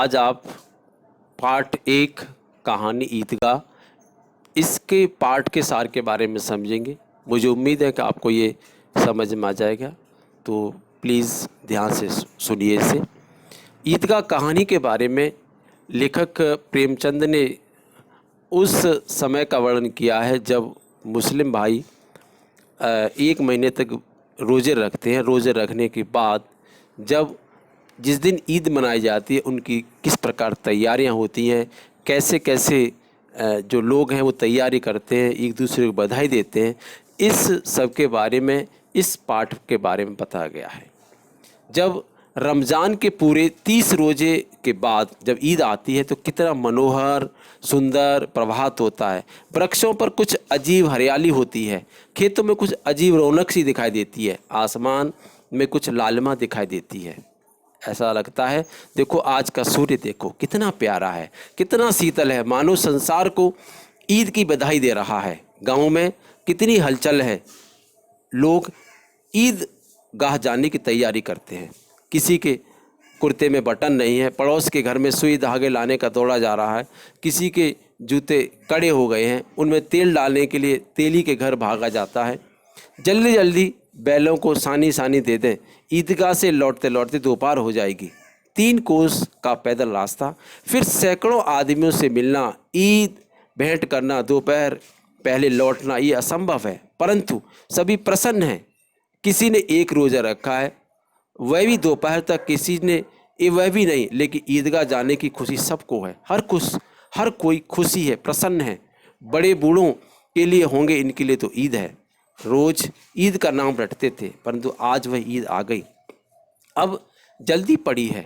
आज आप पार्ट 1 कहानी ईदगाह इसके पार्ट के सार के बारे में समझेंगे। मुझे उम्मीद है कि आपको ये समझ में आ जाएगा, तो प्लीज़ ध्यान से सुनिए इसे। ईदगाह कहानी के बारे में लेखक प्रेमचंद ने उस समय का वर्णन किया है जब मुस्लिम भाई 1 महीने तक रोज़े रखते हैं। रोज़े रखने के बाद जब जिस दिन ईद मनाई जाती है उनकी किस प्रकार तैयारियां होती हैं, कैसे कैसे जो लोग हैं वो तैयारी करते हैं, एक दूसरे को बधाई देते हैं, इस सब के बारे में इस पाठ के बारे में बताया गया है। जब रमज़ान के पूरे 30 रोज़े के बाद जब ईद आती है तो कितना मनोहर सुंदर प्रभात होता है। वृक्षों पर कुछ अजीब हरियाली होती है, खेतों में कुछ अजीब रौनक सी दिखाई देती है, आसमान में कुछ लालिमा दिखाई देती है। ऐसा लगता है देखो आज का सूर्य देखो कितना प्यारा है, कितना शीतल है, मानो संसार को ईद की बधाई दे रहा है। गाँव में कितनी हलचल है, लोग ईद गाह जाने की तैयारी करते हैं। किसी के कुर्ते में बटन नहीं है, पड़ोस के घर में सुई धागे लाने का दौड़ा जा रहा है, किसी के जूते कड़े हो गए हैं, उनमें तेल डालने के लिए तेली के घर भागा जाता है। जल्दी जल्दी बैलों को सानी सानी दे दें, ईदगाह से लौटते लौटते दोपहर हो जाएगी। 3 कोस का पैदल रास्ता, फिर सैकड़ों आदमियों से मिलना, ईद भेंट करना, दोपहर पहले लौटना, ये असंभव है, परंतु सभी प्रसन्न हैं। किसी ने 1 रोज़ा रखा है, वह भी दोपहर तक, किसी ने वह भी नहीं, लेकिन ईदगाह जाने की खुशी सबको है। हर कोई खुशी है, प्रसन्न है। बड़े बूढ़ों के लिए होंगे, इनके लिए तो ईद है। रोज़ ईद का नाम रटते थे, परंतु आज वह ईद आ गई। अब जल्दी पड़ी है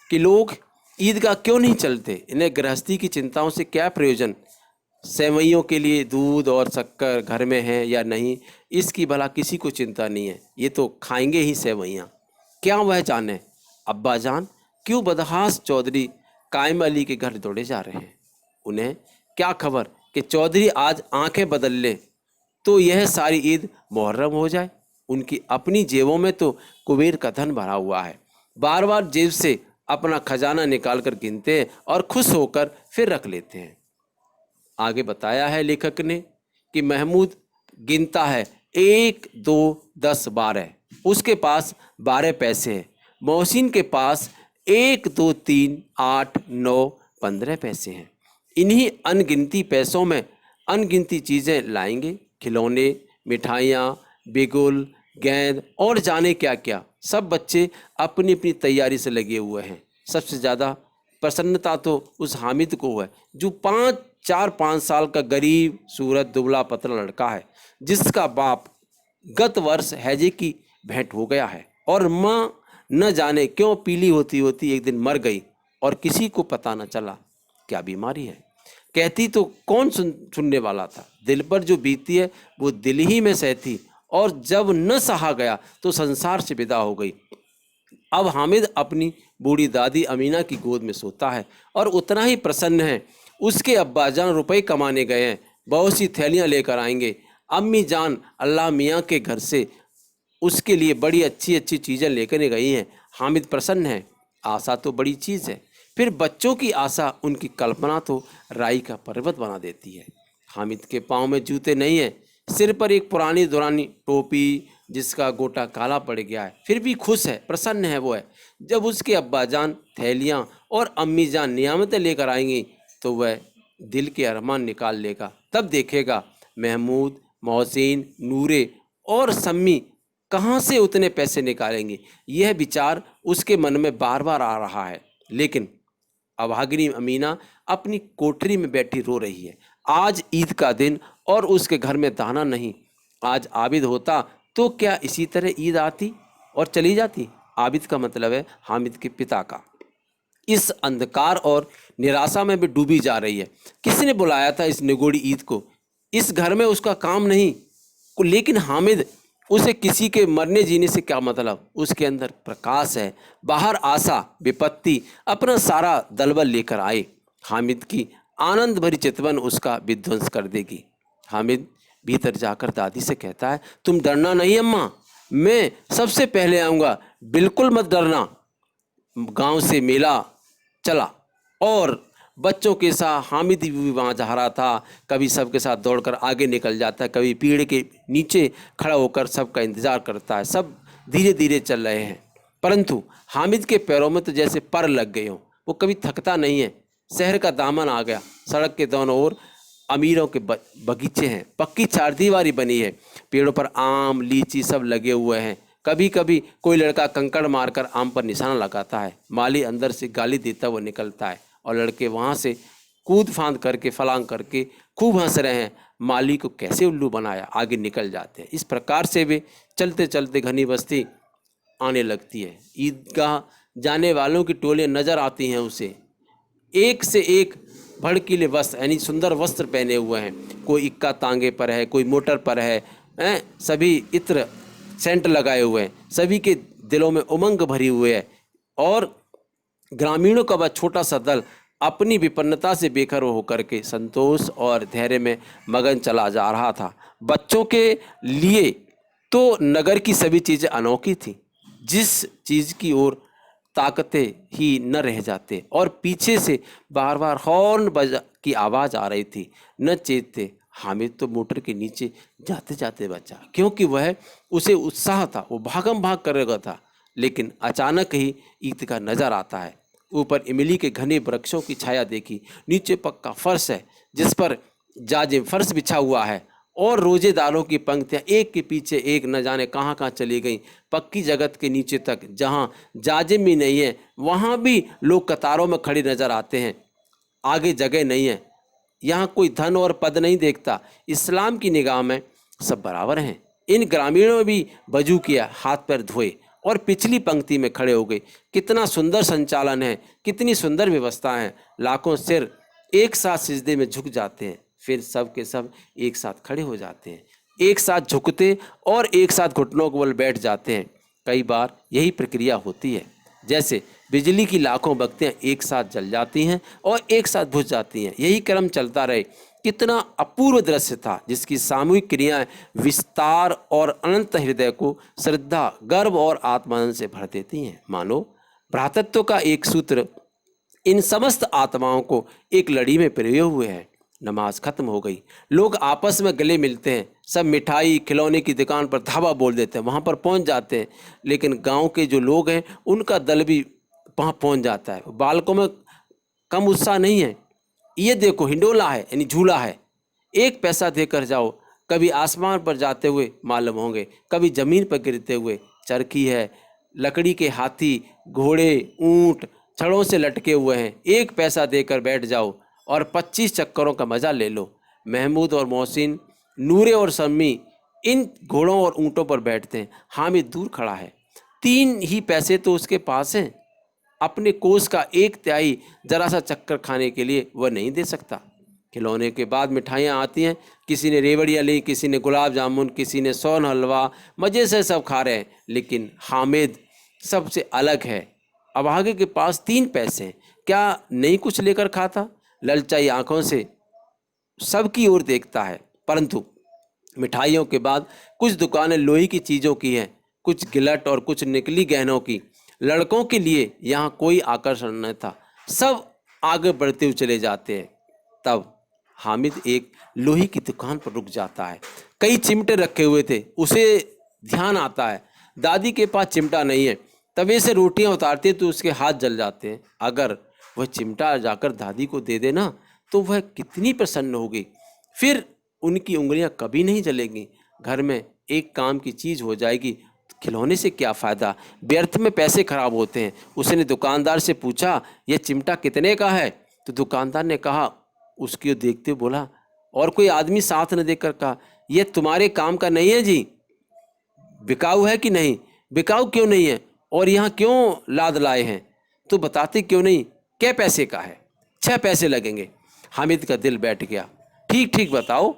कि लोग ईदगाह क्यों नहीं चलते। इन्हें गृहस्थी की चिंताओं से क्या प्रयोजन। सेवइयों के लिए दूध और शक्कर घर में है या नहीं, इसकी भला किसी को चिंता नहीं है, ये तो खाएंगे ही सेवइयाँ। क्या वह जाने अब्बा जान क्यों बदहास चौधरी कायम अली के घर दौड़े जा रहे हैं। उन्हें क्या खबर कि चौधरी आज आंखें बदल ले तो यह सारी ईद मुहर्रम हो जाए। उनकी अपनी जेबों में तो कुबेर का धन भरा हुआ है, बार बार जेब से अपना खजाना निकाल कर गिनते हैं और खुश होकर फिर रख लेते हैं। आगे बताया है लेखक ने कि महमूद गिनता है 1 2 10 12, उसके पास 12 पैसे हैं। मोहसिन के पास 1 2 3 8 9 15 पैसे हैं। इन्हीं अनगिनती पैसों में अनगिनती चीज़ें लाएंगे, खिलौने, मिठाइयाँ, बिगुल, गेंद और जाने क्या क्या। सब बच्चे अपनी अपनी तैयारी से लगे हुए हैं। सबसे ज़्यादा प्रसन्नता तो उस हामिद को है जो 4-5 साल का गरीब सूरत दुबला पतला लड़का है, जिसका बाप गत वर्ष हैजे की भेंट हो गया है और माँ न जाने क्यों पीली होती होती एक दिन मर गई और किसी को पता न चला क्या बीमारी है। कहती तो कौन सुनने वाला था। दिल पर जो बीतती है वो दिल ही में सहती, और जब न सहा गया तो संसार से विदा हो गई। अब हामिद अपनी बूढ़ी दादी अमीना की गोद में सोता है और उतना ही प्रसन्न है। उसके अब्बा जान रुपए कमाने गए हैं, बहुत सी थैलियाँ लेकर आएंगे। अम्मी जान अल्लाह मियाँ के घर से उसके लिए बड़ी अच्छी अच्छी चीज़ें लेकर गई हैं। हामिद प्रसन्न है। आशा तो बड़ी चीज़ है, फिर बच्चों की आशा, उनकी कल्पना तो राई का पर्वत बना देती है। हामिद के पाँव में जूते नहीं हैं, सिर पर एक पुरानी दुरानी टोपी जिसका गोटा काला पड़ गया है, फिर भी खुश है, प्रसन्न है वो है। जब उसके अब्बा जान थैलियाँ और अम्मी जान नियामतें लेकर आएंगी तो वह दिल के अरमान निकाल लेगा। तब देखेगा महमूद, मोहसिन, नूरे और सम्मी कहाँ से उतने पैसे निकालेंगे। यह विचार उसके मन में बार बार आ रहा है। लेकिन अभागिनी अमीना अपनी कोठरी में बैठी रो रही है। आज ईद का दिन और उसके घर में दाना नहीं। आज आबिद होता तो क्या इसी तरह ईद आती और चली जाती। आबिद का मतलब है हामिद के पिता का। इस अंधकार और निराशा में भी डूबी जा रही है। किसने बुलाया था इस निगोड़ी ईद को। इस घर में उसका काम नहीं, लेकिन हामिद, उसे किसी के मरने जीने से क्या मतलब। उसके अंदर प्रकाश है, बाहर आशा। विपत्ति अपना सारा दलबल लेकर आए। हामिद की आनंद भरी चितवन उसका विध्वंस कर देगी। हामिद भीतर जाकर दादी से कहता है, तुम डरना नहीं अम्मा, मैं सबसे पहले आऊँगा, बिल्कुल मत डरना। गांव से मेला चला, और बच्चों के साथ हामिद भी वहाँ जा रहा था। कभी सबके साथ दौड़कर आगे निकल जाता है, कभी पेड़ के नीचे खड़ा होकर सबका इंतज़ार करता है। सब धीरे धीरे चल रहे हैं, परंतु हामिद के पैरों में तो जैसे पर लग गए हों। वो कभी थकता नहीं है। शहर का दामन आ गया, सड़क के दोनों ओर अमीरों के बगीचे हैं, पक्की चारदीवारी बनी है, पेड़ों पर आम लीची सब लगे हुए हैं। कभी कभी कोई लड़का कंकड़ मारकर आम पर निशाना लगाता है। माली अंदर से गाली देता हुआ निकलता है और लड़के वहाँ से कूद फांद करके फलांग करके खूब हंस रहे हैं। माली को कैसे उल्लू बनाया, आगे निकल जाते हैं। इस प्रकार से वे चलते चलते घनी बस्ती आने लगती है। ईदगाह जाने वालों की टोलियाँ नज़र आती हैं उसे। एक से एक भड़कीले वस्त्र यानी सुंदर वस्त्र पहने हुए हैं। कोई इक्का तांगे पर है, कोई मोटर पर है, सभी इत्र सेंट लगाए हुए हैं। सभी के दिलों में उमंग भरी हुई है और ग्रामीणों का वह छोटा सा दल अपनी विपन्नता से बेखबर होकर के संतोष और धैर्य में मगन चला जा रहा था। बच्चों के लिए तो नगर की सभी चीज़ें अनोखी थीं। जिस चीज़ की ओर ताकते ही न रह जाते और पीछे से बार बार हॉर्न बजा की आवाज़ आ रही थी। न चेतते हामिद तो मोटर के नीचे जाते जाते बचा, क्योंकि वह उसे उत्साह था, वो भागम भाग करेगा था। लेकिन अचानक ही ईदगाह नजर आता है। ऊपर इमली के घने वृक्षों की छाया देखी। नीचे पक्का फर्श है जिस पर जाजिम फर्श बिछा हुआ है और रोजेदारों की पंक्तियां एक के पीछे एक न जाने कहाँ कहाँ चली गईं। पक्की जगत के नीचे तक जहाँ जाजिम भी नहीं है वहाँ भी लोग कतारों में खड़े नजर आते हैं। आगे जगह नहीं है। यहाँ कोई धन और पद नहीं देखता। इस्लाम की निगाह में सब बराबर हैं। इन ग्रामीणों ने भी वजू किया, हाथ पैर धोए और पिछली पंक्ति में खड़े हो गए। कितना सुंदर संचालन है, कितनी सुंदर व्यवस्था है। लाखों सिर एक साथ सिजदे में झुक जाते हैं, फिर सब के सब एक साथ खड़े हो जाते हैं, एक साथ झुकते और एक साथ घुटनों के बल बैठ जाते हैं। कई बार यही प्रक्रिया होती है, जैसे बिजली की लाखों बत्तियां एक साथ जल जाती हैं और एक साथ बुझ जाती हैं। यही क्रम चलता रहे। कितना अपूर्व दृश्य था, जिसकी सामूहिक क्रियाएं विस्तार और अनंत हृदय को श्रद्धा, गर्व और आत्मानंद से भर देती हैं। मानो भ्रातृत्व का एक सूत्र इन समस्त आत्माओं को एक लड़ी में पिरोए हुए है। नमाज खत्म हो गई। लोग आपस में गले मिलते हैं। सब मिठाई खिलौने की दुकान पर धावा बोल देते हैं, वहाँ पर पहुँच जाते हैं। लेकिन गांव के जो लोग हैं उनका दल भी वहाँ पहुँच जाता है। बालकों में कम उत्साह नहीं है। ये देखो हिंडोला है यानी झूला है, 1 पैसा देकर जाओ। कभी आसमान पर जाते हुए मालूम होंगे, कभी ज़मीन पर गिरते हुए। चरखी है, लकड़ी के हाथी, घोड़े, ऊँट छड़ों से लटके हुए हैं। 1 पैसा देकर बैठ जाओ और 25 चक्करों का मज़ा ले लो। महमूद और मोहसिन, नूरे और सम्मी इन घोड़ों और ऊँटों पर बैठते हैं। हामिद दूर खड़ा है। 3 ही पैसे तो उसके पास हैं। अपने कोष का 1/3 जरा सा चक्कर खाने के लिए वह नहीं दे सकता। खिलौने के बाद मिठाइयाँ आती हैं। किसी ने रेवड़ियाँ ली, किसी ने गुलाब जामुन, किसी ने सोन हलवा। मज़े से सब खा रहे हैं, लेकिन हामिद सबसे अलग है। अभागे के पास 3 पैसे हैं, क्या नहीं कुछ लेकर खाता? ललचाई आंखों से सबकी ओर देखता है, परंतु मिठाइयों के बाद कुछ दुकानें लोहे की चीज़ों की हैं, कुछ गिलट और कुछ निकली गहनों की। लड़कों के लिए यहाँ कोई आकर्षण न था। सब आगे बढ़ते हुए चले जाते हैं। तब हामिद एक लोहे की दुकान पर रुक जाता है। कई चिमटे रखे हुए थे। उसे ध्यान आता है दादी के पास चिमटा नहीं है। तवे से रोटियां उतारते तो उसके हाथ जल जाते हैं। अगर वह चिमटा जाकर दादी को दे देना तो वह कितनी प्रसन्न होगी। फिर उनकी उंगलियां कभी नहीं जलेंगी। घर में एक काम की चीज़ हो जाएगी। खिलौने से क्या फ़ायदा, व्यर्थ में पैसे खराब होते हैं। उसने दुकानदार से पूछा, यह चिमटा कितने का है? तो दुकानदार ने कहा, उसकी ओर देखते हुए बोला, और कोई आदमी साथ न देकर कहा, यह तुम्हारे काम का नहीं है जी, बिकाऊ है कि नहीं? बिकाऊ क्यों नहीं है? और यहाँ क्यों लाद लाए हैं? तो बताते क्यों नहीं? क्या पैसे का है? 6 पैसे लगेंगे। हामिद का दिल बैठ गया। ठीक ठीक बताओ।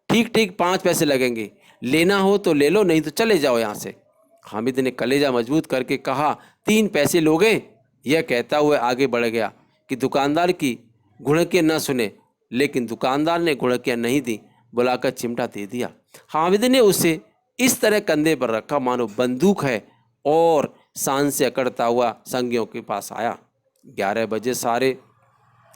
ठीक ठीक 5 पैसे लगेंगे। लेना हो तो ले लो, नहीं तो चले जाओ यहाँ से। हामिद ने कलेजा मजबूत करके कहा, 3 पैसे लोगे? यह कहता हुआ आगे बढ़ गया कि दुकानदार की घुड़कियाँ न सुने, लेकिन दुकानदार ने घुड़कियाँ नहीं दी, बुलाकर चिमटा दे दिया। हामिद ने उसे इस तरह कंधे पर रखा मानो बंदूक है और सांस से अकड़ता हुआ संगियों के पास आया। 11 बजे सारे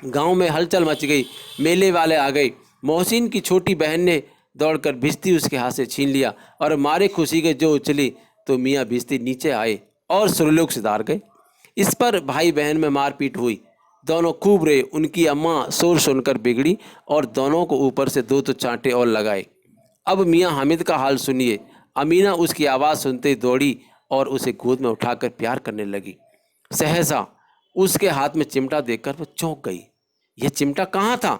गांव में हलचल मच गई। मेले वाले आ गए। मोहसिन की छोटी बहन ने दौड़कर भिश्ती उसके हाथ से छीन लिया और मारे खुशी के जो उछली तो मियाँ भिश्ती नीचे आए और सुरलोक सुधार गए। इस पर भाई बहन में मारपीट हुई। दोनों खूब रहे। उनकी अम्मा शोर सुनकर बिगड़ी और दोनों को ऊपर से दो तो चांटे और लगाए। अब मियाँ हामिद का हाल सुनिए। अमीना उसकी आवाज़ सुनते ही दौड़ी और उसे गोद में उठाकर प्यार करने लगी। सहसा उसके हाथ में चिमटा देखकर वो चौंक गई। यह चिमटा कहाँ था?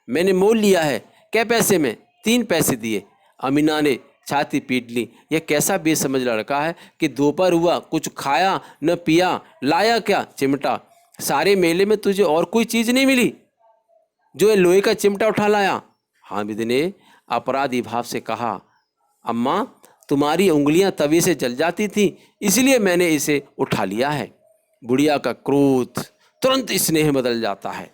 मैंने मोल लिया है। क्या पैसे में? 3 पैसे दिए। अमीना ने छाती पीट ली। यह कैसा बेसमझ लड़का है कि दोपहर हुआ, कुछ खाया न पिया, लाया क्या? चिमटा। सारे मेले में तुझे और कोई चीज़ नहीं मिली जो ये लोहे का चिमटा उठा लाया? हामिद ने अपराधी भाव से कहा, अम्मा तुम्हारी उंगलियां तवे से जल जाती थी, इसलिए मैंने इसे उठा लिया है। बुढ़िया का क्रोध तुरंत स्नेह बदल जाता है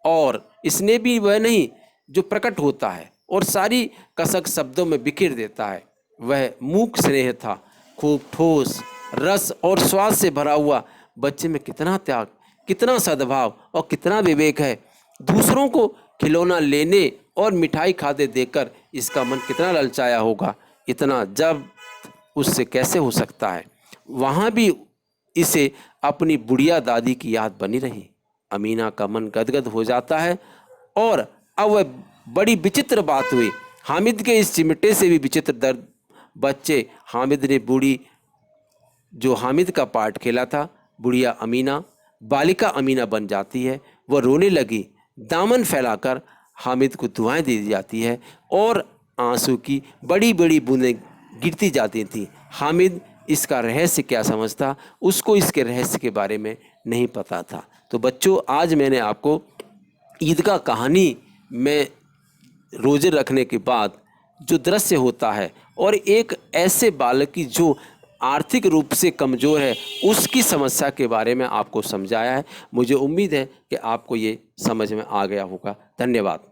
और स्नेह भी वह नहीं जो प्रकट होता है और सारी कसक शब्दों में बिखेर देता है। वह मूक स्नेह था, खूब ठोस, रस और स्वाद से भरा हुआ। बच्चे में कितना त्याग, कितना सद्भाव और कितना विवेक है। दूसरों को खिलौना लेने और मिठाई खाते देखकर इसका मन कितना ललचाया होगा। इतना जब उससे कैसे हो सकता है? वहाँ भी इसे अपनी बुढ़िया दादी की याद बनी रही। अमीना का मन गदगद हो जाता है। और अब वह बड़ी विचित्र बात हुई। हामिद के इस चिमटे से भी विचित्र दर्द। बच्चे हामिद ने बूढ़ी जो हामिद का पार्ट खेला था, बुढ़िया अमीना, बालिका अमीना बन जाती है। वह रोने लगी। दामन फैलाकर हामिद को दुआएं दी जाती है और आंसू की बड़ी बड़ी बूंदें गिरती जाती थी। हामिद इसका रहस्य क्या समझता? उसको इसके रहस्य के बारे में नहीं पता था। तो बच्चों, आज मैंने आपको ईदगाह कहानी में रोजे रखने के बाद जो दृश्य होता है और एक ऐसे बालक की जो आर्थिक रूप से कमज़ोर है, उसकी समस्या के बारे में आपको समझाया है। मुझे उम्मीद है कि आपको ये समझ में आ गया होगा। धन्यवाद।